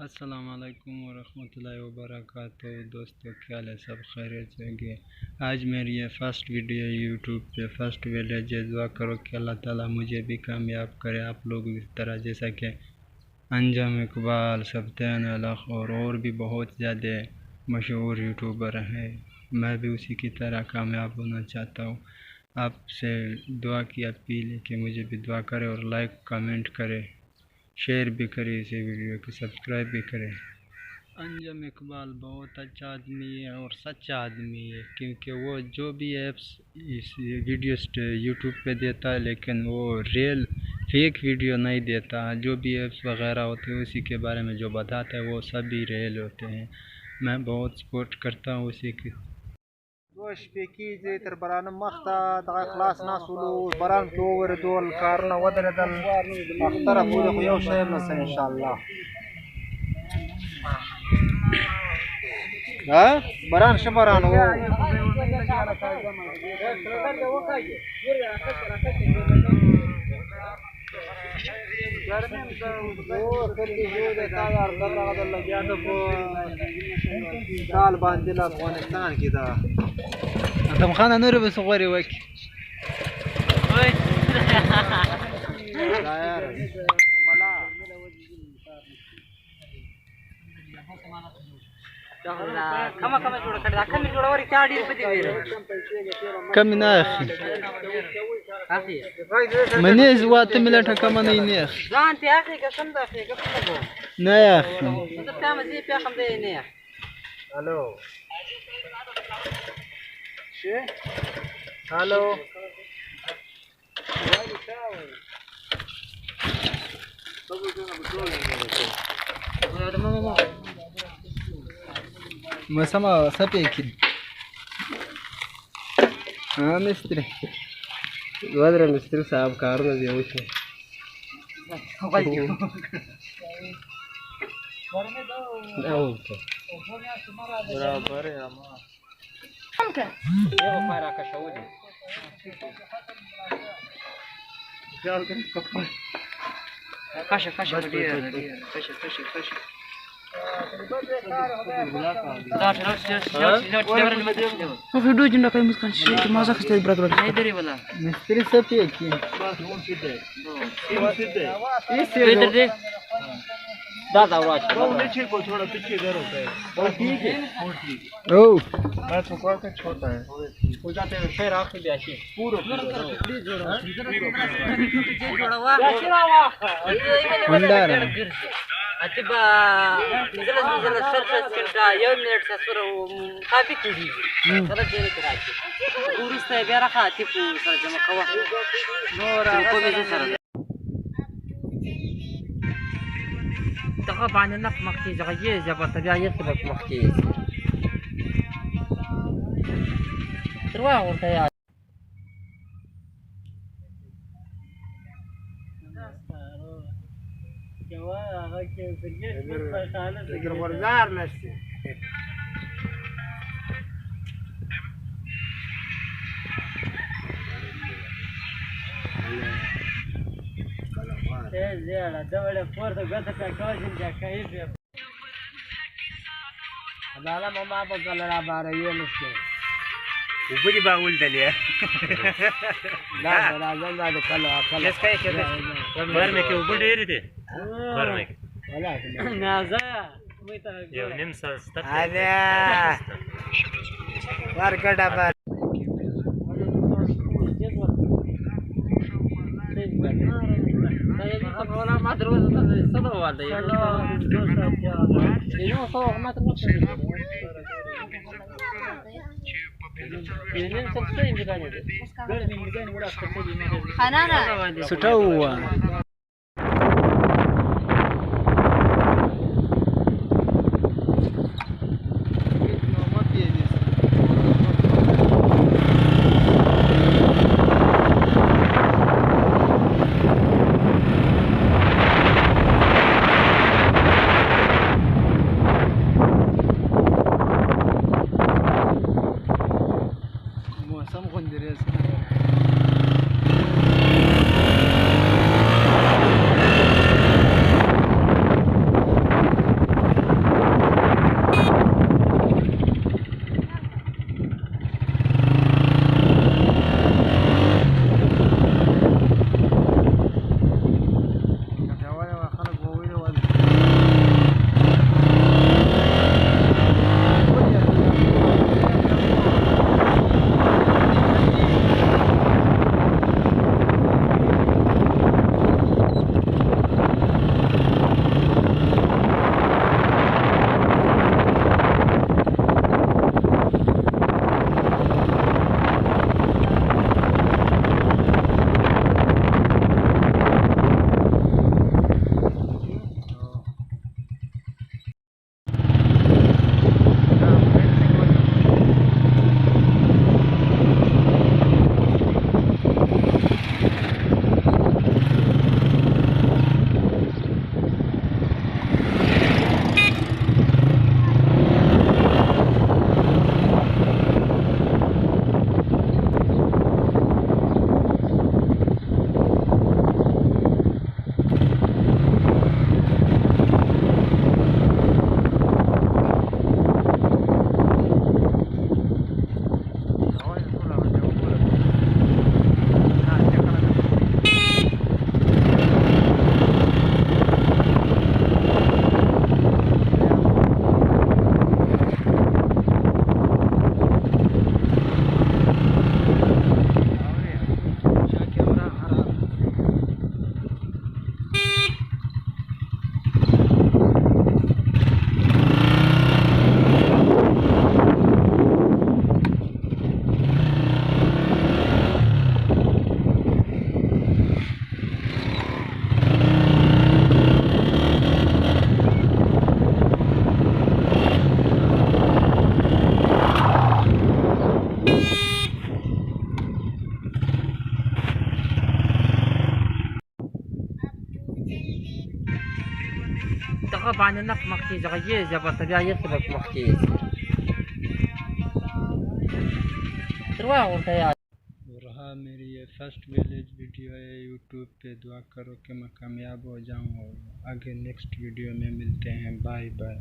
अस्सलाम वालेकुम वरहमतुल्लाहि वबरकातुहू। दोस्तों क्या हाल है, सब खैरियत से होंगे। आज मेरी ये फर्स्ट वीडियो है यूट्यूब पे। फर्स्ट वीडियो जो दुआ करो कि अल्लाह ताला मुझे भी कामयाब करे, आप लोग इस तरह, जैसा कि अंजम इकबाल, सब्तान अलख और भी बहुत ज़्यादा मशहूर यूट्यूबर हैं। मैं भी उसी की तरह कामयाब होना चाहता हूँ। आपसे दुआ की अपील है कि मुझे भी दुआ करें और लाइक कमेंट करें, शेयर भी करें इसी वीडियो को, सब्सक्राइब भी करें। अंजम इकबाल बहुत अच्छा आदमी है और सच्चा आदमी है, क्योंकि वो जो भी ऐप्स इस वीडियो यूट्यूब पे देता है, लेकिन वो रियल फेक वीडियो नहीं देता। जो भी ऐप्स वगैरह होते हैं उसी के बारे में जो बताता है वो सभी रियल होते हैं। मैं बहुत सपोर्ट करता हूँ उसी की। دوش پیکیږي تر برانه مخته دغه خلاص ناسولو بران کې ووردول کارونه ودرېدل اختره پورې خو یو شی نشته انشاءالله. بران ښه بران و دال باندې له افغانستان کې ده ادم خان نور بس غوري وکی دایر ملا كما جوړه کړه کم جوړه وري چا ډیر پدې ویل کم نه اخي منې زواته ملټه کم نه نه ځان ته اخي قسم ده اخي قسم ده نه يا اخي ته تام زی په خم ده نه الو شي الو ما سما سپیکین مستری ودره مستری صاحب کارونه دی وشه برابر ہے اما یو فارا کا شودي کاشه فيديو جنة كاي مسكن شيء ما زاك استيل براد براد ادري ولا مستری سپیکین इधर दे दादा वाच वो नीचे को थोड़ा पीछे इधर होता है और ठीक है ओ मैं तो कॉल का छोटा है हो जाते हैं फिर आखिर भी ऐसे पूरा जोड़ा वा मंदार اتبا نزل سر کنټا یو منټ سره کافي کیږي سره دې راځي ورسته بیا راخاطي په سره جمع کوه نور په دې سره دغه باندې نق مخکې ځای ځبا بیا یې په مخکې تروا ورته یا लेकिन वरदार नशते زیاده دوله پورته ګټه کاږي چې کایف اداله ماما په کلرا بار یې نشته وبدي باول دلیا دا راځم دا کله اس کای شه بار مې کې وبډېری دي بار مې ولا نازا یو نیم سر ستته اده ورګډه بار ولا ما دروازه ته صدو والده یو څو ما ته حنانا سټاوا موسم غندريز دغه باندې نق مخکې دغه یې زبرته بیا یې خلک مخکې دروا ورته یاد और हाँ मेरी ये फर्स्ट विलेज वीडियो है यूट्यूब पे। दुआ करो कि मैं कामयाब हो जाऊँ और आगे नेक्स्ट वीडियो में मिलते हैं। Bye bye.